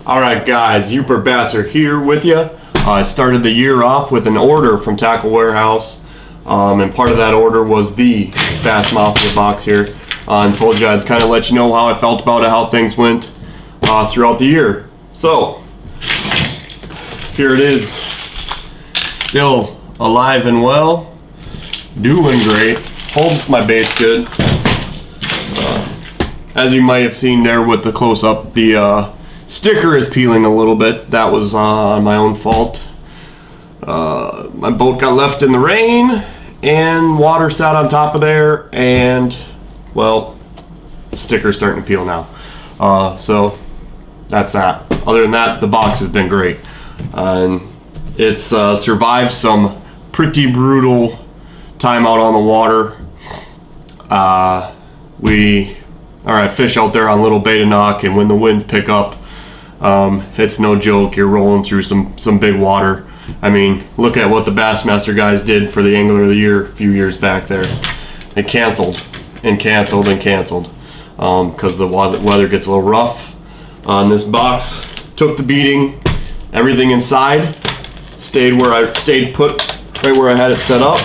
Alright guys, Yooper Basser here with you. I started the year off with an order from Tackle Warehouse, and part of that order was the Fast Mafia box here, and told you I'd kind of let you know how I felt about it, how things went throughout the year. So, here it is, still alive and well, doing great, holds my baits good. As you might have seen there with the close-up, the sticker is peeling a little bit. That was on my own fault. My boat got left in the rain and water sat on top of there, and well, the sticker's starting to peel now. So that's that. Other than that, the box has been great, and it's survived some pretty brutal time out on the water. I fish out there on little beta knock, and when the winds pick up, it's no joke. You're rolling through some big water. I mean, look at what the Bassmaster guys did for the Angler of the Year a few years back there. They canceled and canceled and canceled because the weather gets a little rough. This box took the beating. Everything inside stayed put right where I had it set up.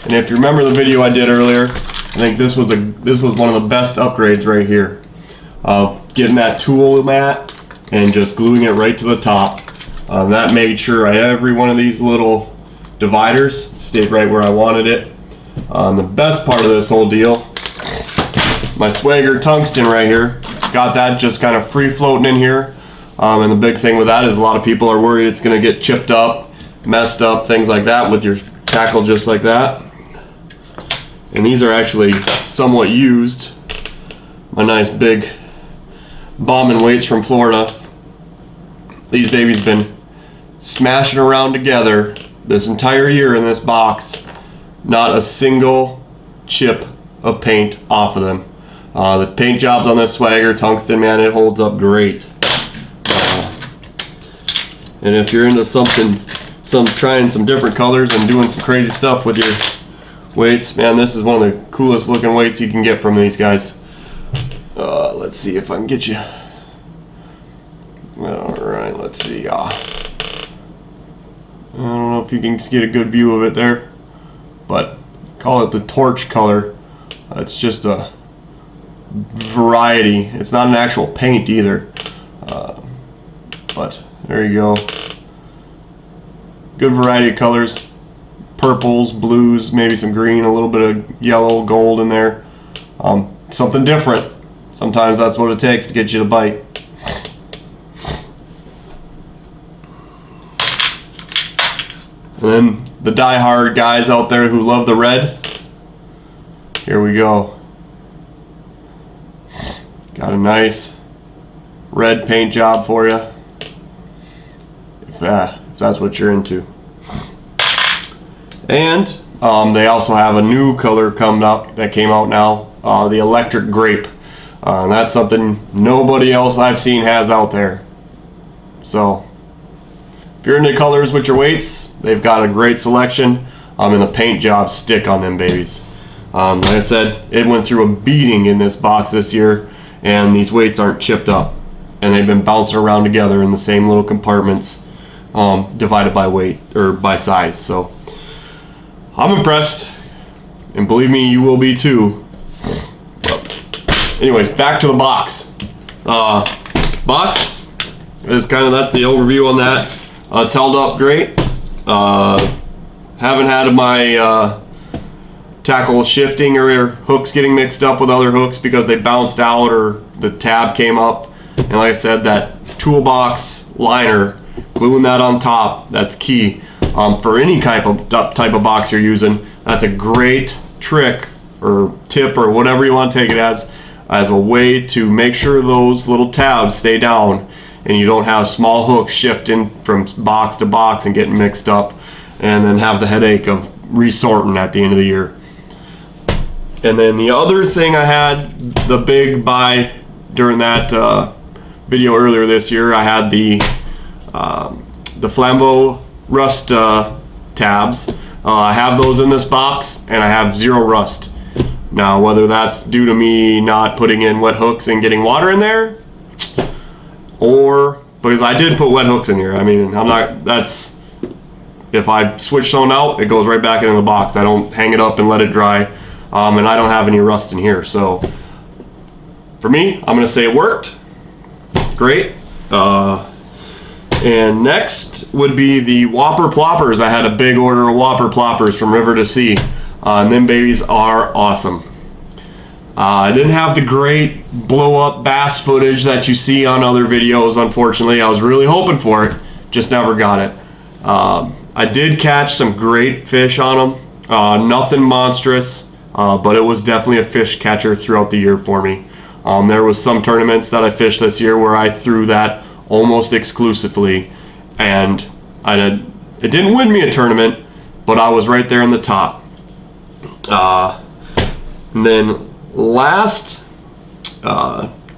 And if you remember the video I did earlier, I think this was one of the best upgrades right here. Getting that tool mat and just gluing it right to the top. That made sure every one of these little dividers stayed right where I wanted it. The best part of this whole deal, my Swagger tungsten right here, got that just kind of free floating in here. And the big thing with that is a lot of people are worried it's going to get chipped up, messed up, things like that with your tackle just like that. And these are actually somewhat used. My nice big bombing weights from Florida. These babies been smashing around together this entire year in this box. Not a single chip of paint off of them. The paint jobs on this Swagger tungsten, man, it holds up great. And if you're into trying some different colors and doing some crazy stuff with your weights, man, this is one of the coolest looking weights you can get from these guys. Let's see if I can get you. Alright, let's see. I don't know if you can get a good view of it there, but call it the torch color. It's just a variety. It's not an actual paint either. But there you go. Good variety of colors. Purples, blues, maybe some green, a little bit of yellow, gold in there. Something different. Sometimes that's what it takes to get you to bite. And then the die-hard guys out there who love the red, here we go. Got a nice red paint job for you, if that's what you're into. And they also have a new color coming up that came out now, the electric grape. And that's something nobody else I've seen has out there. So if you're into colors with your weights, they've got a great selection. And the paint jobs stick on them babies. Like I said, it went through a beating in this box this year, and these weights aren't chipped up, and they've been bouncing around together in the same little compartments, divided by weight or by size. So I'm impressed, and believe me, you will be too. Anyways, back to the box. Box is that's the overview on that. It's held up great. Haven't had my tackle shifting or hooks getting mixed up with other hooks because they bounced out or the tab came up. And like I said, that toolbox liner, gluing that on top, that's key. For any type of box you're using, that's a great trick or tip or whatever you want to take it as a way to make sure those little tabs stay down and you don't have small hooks shifting from box to box and getting mixed up and then have the headache of resorting at the end of the year. And then the other thing I had, the big buy during that video earlier this year, I had the Flambeau rust tabs. I have those in this box, and I have 0 rust. Now, whether that's due to me not putting in wet hooks and getting water in there, or because I did put wet hooks in here. I mean, if I switch someone out, it goes right back into the box. I don't hang it up and let it dry, and I don't have any rust in here. So for me, I'm gonna say it worked. Great. And next would be the Whopper Ploppers. I had a big order of Whopper Ploppers from River2Sea, and them babies are awesome. I didn't have the great blow-up bass footage that you see on other videos, unfortunately. I was really hoping for it, just never got it. I did catch some great fish on them, nothing monstrous, but it was definitely a fish catcher throughout the year for me. There was some tournaments that I fished this year where I threw that almost exclusively, and it didn't win me a tournament, but I was right there in the top. And then last,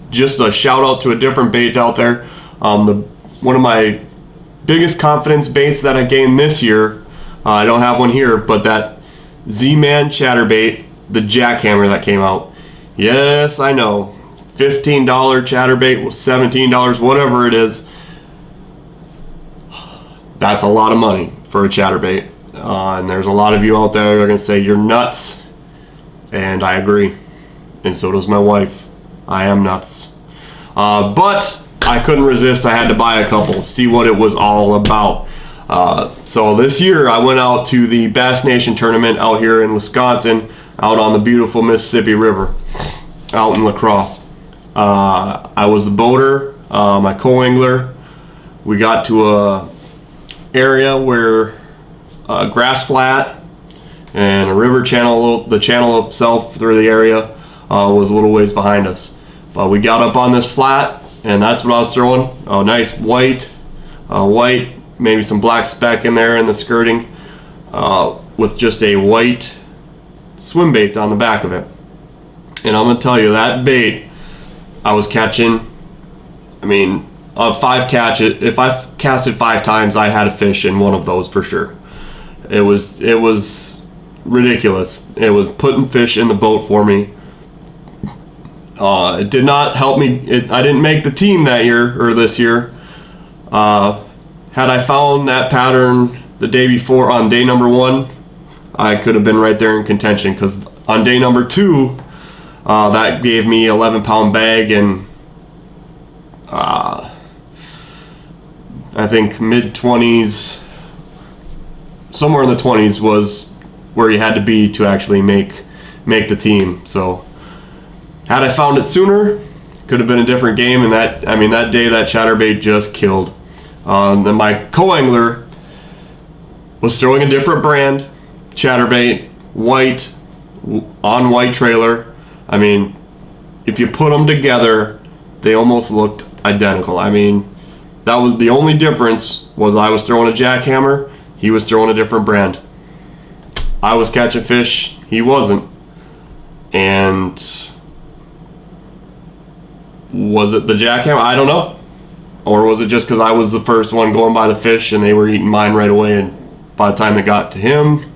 just a shout out to a different bait out there. One of my biggest confidence baits that I gained this year, I don't have one here, but that Z-Man chatterbait, the jackhammer that came out. Yes, I know, $15 chatterbait was $17, whatever it is. That's a lot of money for a chatterbait, and there's a lot of you out there that are gonna say you're nuts, and I agree, and so does my wife. I am nuts, but I couldn't resist. I had to buy a couple, see what it was all about. So this year I went out to the Bass Nation tournament out here in Wisconsin, out on the beautiful Mississippi River, out in La Crosse. I was the boater, my co-angler. We got to a area where grass flat and a river channel, the channel itself through the area was a little ways behind us. But we got up on this flat, and that's what I was throwing. A nice white, maybe some black speck in there in the skirting, with just a white swim bait on the back of it. And I'm gonna tell you, that bait, I was catching, I mean, on 5 catches, if I casted 5 times, I had a fish in one of those for sure. It was ridiculous. It was putting fish in the boat for me. It did not help me. I didn't make the team that year, or this year. Had I found that pattern the day before on day number 1, I could have been right there in contention, because on day number 2, that gave me 11-pound bag, and I think mid-20s, somewhere in the 20s was where you had to be to actually make the team. So had I found it sooner, could have been a different game. And that day that chatterbait just killed. Then my co-angler was throwing a different brand chatterbait, white, on white trailer. I mean, if you put them together, they almost looked identical. I mean, that was the only difference, was I was throwing a jackhammer, he was throwing a different brand. I was catching fish, he wasn't. And was it the jackhammer? I don't know. Or was it just because I was the first one going by the fish and they were eating mine right away, and by the time it got to him,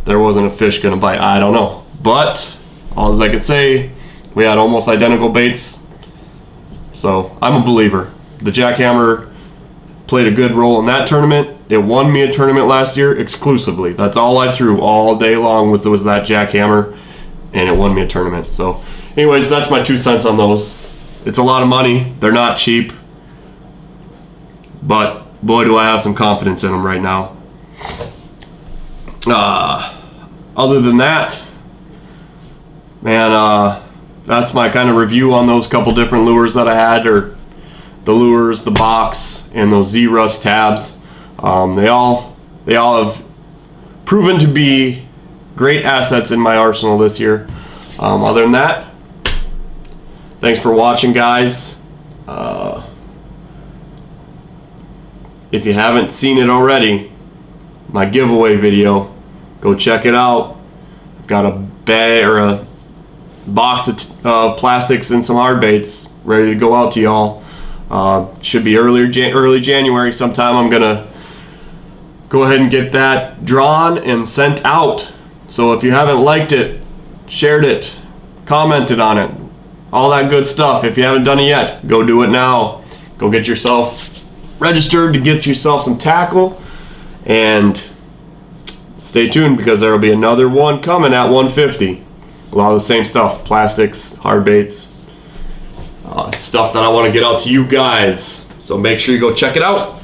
there wasn't a fish gonna bite? I don't know. But all I could say, we had almost identical baits. So I'm a believer. The jackhammer played a good role in that tournament. It won me a tournament last year exclusively. That's all I threw all day long was that jackhammer, and it won me a tournament. So anyways, that's my 2 cents on those. It's a lot of money. They're not cheap, but boy, do I have some confidence in them right now. Other than that, man, that's my kind of review on those couple different lures that I had, or the lures, the box, and those Z-Rust tabs. They all have proven to be great assets in my arsenal this year. Other than that, thanks for watching, guys. If you haven't seen it already, my giveaway video, go check it out. I've got a bag or a box of plastics and some hard baits ready to go out to y'all. Should be early January sometime. I'm gonna go ahead and get that drawn and sent out. So if you haven't liked it, shared it, commented on it, all that good stuff, if you haven't done it yet, go do it now. go get yourself registered to get yourself some tackle, and stay tuned because there will be another one coming at 150. A lot of the same stuff, plastics, hard baits, stuff that I want to get out to you guys. So make sure you go check it out.